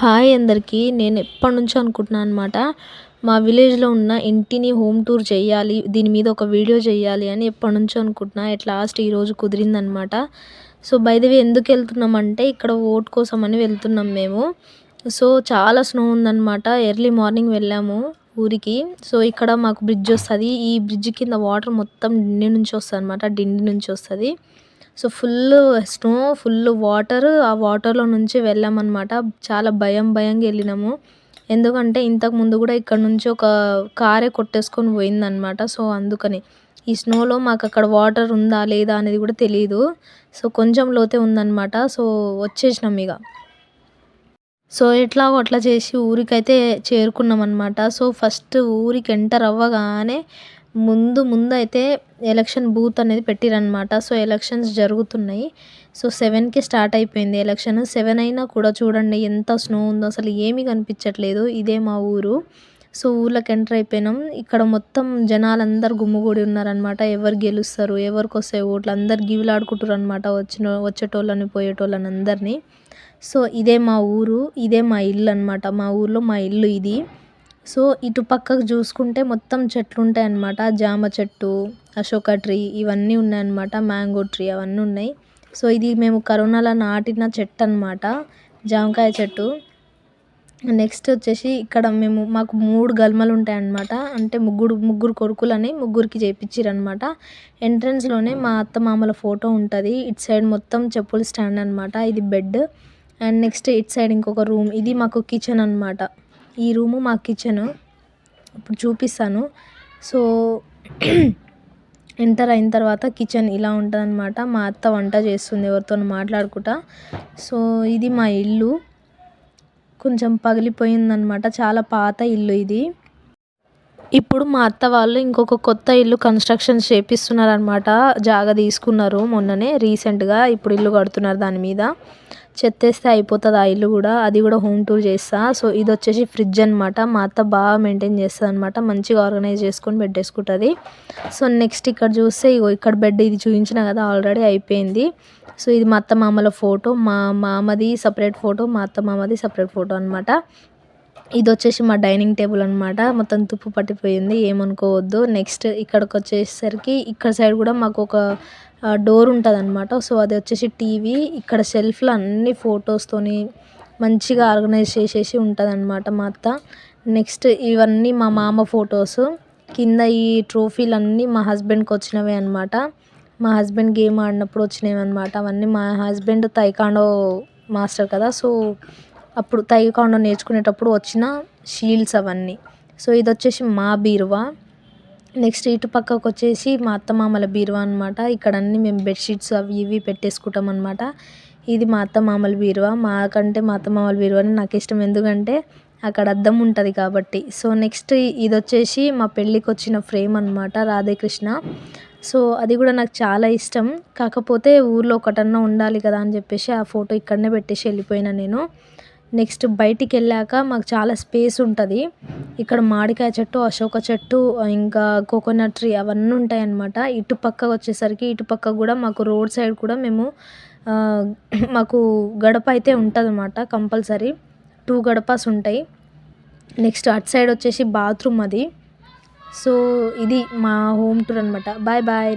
Hi అందరికీ. నేను ఎప్పటినుంచో అనుకుంటున్నాను అనమాట. మా విలేజ్‌లో ఉన్న ఇంటిని హోమ్ టూర్ చేయాలి. దీని మీద ఒక వీడియో చేయాలి అని ఎప్పటినుంచో అనుకుంటున్నా. ఎట్ లాస్ట్ ఈరోజు కుదిరిందనమాట. సో, బై ద వే ఎందుకెళ్తున్నామంటే ఇక్కడ ఓట్ కోసమని వెళ్తున్నాం మేము. సో, చాలా స్నో ఉందనమాట. ఎర్లీ మార్నింగ్ వెళ్ళాము ఊరికి. సో, ఇక్కడ మాకు బ్రిడ్జ్ వస్తది. ఈ బ్రిడ్జ్ కింద వాటర్ మొత్తం డిండి నుంచి వస్తదనమాట. డిండి నుంచి వస్తది. So, full snow, full water. ఆ వాటర్‌లో నుంచి వెళ్ళామనమాట. చాలా భయంగా ఎళ్ళినాము. ఎందుకంటే ఇంతకుముందు గూడా ఇక్కడ నుంచి ఒక కారే కొట్టేసుకొని పోయిందనమాట. సో, అందుకని. ఈ స్నోలో మాకక్కడ వాటర్ ఉందా? లేదా? అనేది గూడా తెలీదు. సో, కొంచెం లోతే ఉందనమాట. సో, వచ్చేసినాం ఇగ. సో, ఎట్లాగో అట్లా చేసి ఊరికైతే చేరుకున్నామనమాట. సో, ఫస్ట్ ఊరికి ఎంటర్ అవ్వగానే ముందైతే ఎలక్షన్ బూత్ అనేది పెట్టిరనమాట. సో, ఎలక్షన్స్ జరుగుతున్నాయి. సో, 7కి స్టార్ట్ అయిపోయింది ఎలక్షన్. 7 అయినా కూడా చూడండి ఎంత స్నో ఉందో, అసలు ఏమీ కనిపించట్లేదు. ఇదే మా ఊరు. సో, ఊర్లోకి ఎంటర్ అయిపోయినాం. ఇక్కడ మొత్తం జనాలందరూ గుమిగూడి ఉన్నారనమాట. ఎవరు గెలుస్తారు, ఎవరికొస్తాయి ఓట్లు, అందరు గివిలాడుకుంటుర్రనమాట. వచ్చేటోళ్ళని, పోయేటోళ్ళని అందరిని. సో, ఇదే మా ఊరు. ఇదే మా ఇల్లు అనమాట. మా ఊర్లో మా ఇల్లు ఇది. సో, ఇటు పక్కకు చూసుకుంటే మొత్తం చెట్లుంటాయన్నమాట. జామ చెట్టు, అశోక ట్రీ ఇవన్నీ ఉన్నాయన్నమాట. మ్యాంగో ట్రీ అవన్నీ ఉన్నాయి. సో, ఇది మేము కరోనాలో నాటిన చెట్టన్నమాట. జామకాయ చెట్టు. నెక్స్ట్ వచ్చేసి ఇక్కడ మాకు 3 గల్మలుంటాయన్నమాట. అంటే ముగ్గురు కొడుకులని ముగ్గురికి చేపిచ్చిరనమాట. ఎంట్రన్స్‌లోనే మా అత్తమామల ఫోటో ఉంటది. ఇటు సైడ్ మొత్తం చెప్పుల స్టాండ్ అనమాట. ఇది బెడ్. అండ్ నెక్స్ట్ ఇటు సైడ్ ఇంకొక రూమ్. ఇది మాకు కిచెన్ అనమాట. ఈ రూము మా కిచెను. ఇప్పుడు చూపిస్తాను. సో, ఎంటర్ అయిన తర్వాత కిచెన్ ఇలా ఉంటదనమాట. మా అత్త వంట చేస్తుంది ఎవరితోనో మాట్లాడుకుంటా. సో, ఇది మా ఇల్లు. కొంచెం పగిలిపోయిందనమాట. చాలా పాత ఇల్లు ఇది. ఇప్పుడు మా అత్త వాళ్ళు ఇంకొక కొత్త ఇల్లు కన్‌స్ట్రక్షన్ చేపిస్తున్నారనమాట. జాగా తీసుకున్నారు మొన్ననే రీసెంట్‌గా. ఇప్పుడు ఇల్లు కడుతున్నారు దాని మీద. చెత్తేస్తే అయిపోతది ఆ ఇల్లు గూడా. అది గూడా హోమ్ టూర్ చేస్తా. సో, ఇదొచ్చేసి ఫ్రిడ్జ్ అనమాట. మా అత్త బాగా మెయింటైన్ చేస్తదనమాట. మంచిగా ఆర్గనైజ్ చేసుకొని పెట్టేసుకుంటది. సో, నెక్స్ట్ ఇక్కడ చూస్తే ఇగో ఇక్కడ బెడ్ ఇది చూయించిన కదా ఆల్రెడీ అయిపోయింది. సో, ఇది మా అత్త మామల ఫోటో. మా మామది సెపరేట్ ఫోటో, మా అత్త మామది సెపరేట్ ఫోటో అనమాట. ఇదొచ్చేసి మా డైనింగ్ టేబుల్ అనమాట. మొత్తం తుప్పు పట్టిపోయింది. ఏమనుకోవద్దు. నెక్స్ట్ ఇక్కడికొచ్చేసరికి ఇక్కడ సైడ్ గూడా మాకొక డోర్ ఉంటదనమాట. సో, అది వచ్చేసి టీవీ. ఇక్కడ షెల్ఫ్‌లో అన్ని ఫోటోస్‌తోని మంచిగా ఆర్గనైజ్ చేసేసి ఉంటదనమాట మా అత్త. నెక్స్ట్ ఇవన్నీ మా మామ ఫోటోసు. కింద ఈ ట్రోఫీలన్నీ మా హస్బెండ్‌కి వచ్చినవే అనమాట. మా హస్బెండ్ గేమ్ ఆడినప్పుడు వచ్చినవన్నమాట. అవన్నీ మా హస్బెండ్ తైకాండో మాస్టర్ కదా! సో, అప్పుడు తైకాండో నేర్చుకునేటప్పుడు వచ్చిన షీల్డ్స్ అవన్నీ. సో, ఇదొచ్చేసి మా బీరువా. నెక్స్ట్ ఇటు పక్కకొచ్చేసి మా అత్తమామల బీరువా అనమాట. ఇక్కడ అన్నీ మేము బెడ్‌షీట్స్ అవి ఇవి పెట్టేసుకుంటాం అనమాట. ఇది మా అత్తమామల బీరువా. మాకంటే మా అత్తమామల బీరువానే నాకిష్టం. ఎందుకంటే అక్కడ అద్దం ఉంటది కాబట్టి. సో, నెక్స్ట్ ఇదొచ్చేసి మా పెళ్ళికొచ్చిన ఫ్రేమ్ అనమాట. రాధేకృష్ణ. సో, అది కూడా నాకు చాలా ఇష్టం. కాకపోతే ఊర్లో ఒకటన్నా ఉండాలి కదా అని చెప్పేసి ఆ ఫోటో ఇక్కడనే పెట్టేసి వెళ్ళిపోయినా నేను. నెక్స్ట్ బయటికెళ్ళాక మాకు చాలా స్పేస్ ఉంటది. ఇక్కడ మామిడికాయ చెట్టు, అశోక చెట్టు, ఇంకా కోకోనట్ ట్రీ అవన్నీ ఉంటాయన్నమాట. ఇటు పక్క వచ్చేసరికి ఇటు పక్క గూడా మాకు రోడ్ సైడ్ కూడా మేము మాకు గడప అయితే ఉంటదన్నమాట కంపల్సరీ. 2 గడపాస్ ఉంటాయి. నెక్స్ట్ అటు సైడ్ వచ్చేసి బాత్రూమ్ అది. సో, ఇది మా హోమ్ టూర్ అనమాట. Bye bye.